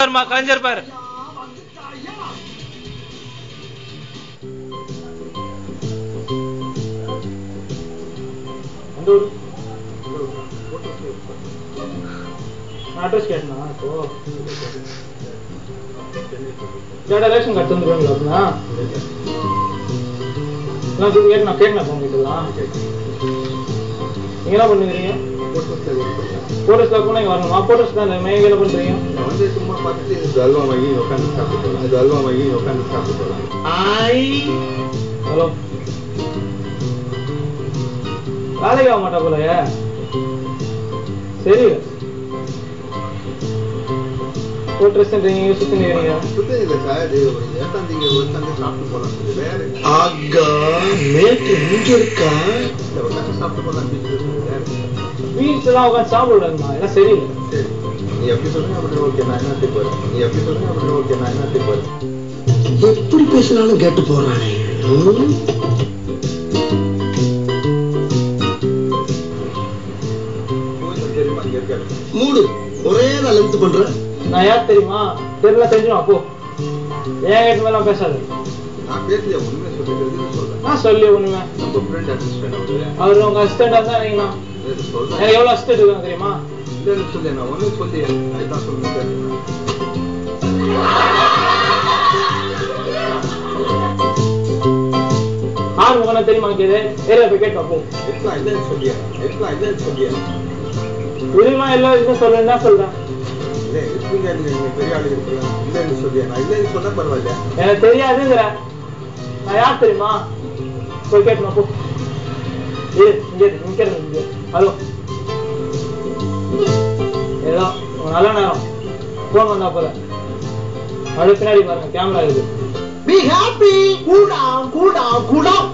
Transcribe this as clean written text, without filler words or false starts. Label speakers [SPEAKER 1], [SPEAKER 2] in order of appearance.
[SPEAKER 1] கலைஞர் பாரு. அட்ரஸ் கேட்டனா இப்போ ரேஷன் கார்டு தந்துருவாங்களா? கேட்கணும் உங்ககிட்டலாம். நீங்க என்ன பண்ணுறீங்க? போட்டோஸ்ல கூட நீங்க வரணுமா? போட்டோஸ் தான் நீங்க என்ன பண்றீங்க?
[SPEAKER 2] நான் வந்து சும்மா பார்த்துட்டு இது அல்வா வாங்கி உட்காந்து சாப்பிட்டு இது அல்வா வாங்கி உட்காந்து சாப்பிட்டு
[SPEAKER 1] ஹலோ, வேலைக்கு ஆக மாட்டா போல. சரி, போட்டோஸ்ன்றீங்க, சுத்தினீங்க.
[SPEAKER 2] சுத்தம் இல்லை சார், ஏத்தாந்தீங்க உட்காந்து சாப்பிட்டு போகலாம். வேற
[SPEAKER 3] நேற்று இங்க இருக்கா
[SPEAKER 2] உட்காந்து சாப்பிட்டு போகலாம்.
[SPEAKER 1] பீச் எல்லாம் உட்காந்து சாப்பிடுறாங்கம்மா, எல்லாம் சரியில்லை.
[SPEAKER 2] சரி, நீ எப்படி சொல்லுங்க அப்படி ஓகே, நான் என்ன போறேன். நீ எப்படி சொல்லுங்க அப்படி ஓகே, நான் என்ன போறேன்.
[SPEAKER 3] எப்படி பேசினாலும் கேட்டு போறானே.
[SPEAKER 2] தெரியுமா இங்க இருக்காரு
[SPEAKER 3] மூடு ஒரே நாள் எழுத்து பண்ற.
[SPEAKER 1] நான் யார் தெரியுமா? தெரியல, தெரிஞ்சுமா போ. ஏன் கேட்டு மேலாம் பேசாது.
[SPEAKER 2] நான் பேசலையா? உண்மை சொல்லிட்டு சொல்றேன்.
[SPEAKER 1] நான் சொல்லி ஒண்ணுமே.
[SPEAKER 2] நம்ம ஃப்ரெண்ட் அசிஸ்டன்ட்
[SPEAKER 1] அவரு உங்க அசிஸ்டண்டா தான் இருக்கீங்களா?
[SPEAKER 2] சொல்றேன்.
[SPEAKER 1] எனக்கு எவ்வளவு அசிஸ்டன்ட் இருக்காங்க தெரியுமா?
[SPEAKER 2] இல்லைன்னு சொல்லி நான் ஒண்ணு சொல்லி அதுதான் சொல்லுங்க.
[SPEAKER 1] ஆறு முகனா தெரியுமா? கேது ஏரியா போய் கேட்டு போ.
[SPEAKER 2] எல்லாம் இல்லைன்னு சொல்லியா? எல்லாம் இல்லைன்னு சொல்லியா?
[SPEAKER 1] உரிமா எல்லாம் இதுன்னு சொல்றேன் தான் சொல்றேன்.
[SPEAKER 2] இல்லை இருப்பீங்க, நீங்க பெரிய ஆளு இருப்பீங்க. இல்லைன்னு சொல்லியா? நான் இல்லைன்னு சொன்னா பரவாயில்ல.
[SPEAKER 1] எனக்கு தெரியாதுங்கிற. நான் யார் தெரியுமா? போய் கேட்டுமா போ. இங்க ஹலோ, ஏதோ நல்ல நேரம் போன் வந்தா போல. அது பின்னாடி பாருங்க, கேமரா இருக்கு.
[SPEAKER 3] Be happy, cool down, cool down, cool down.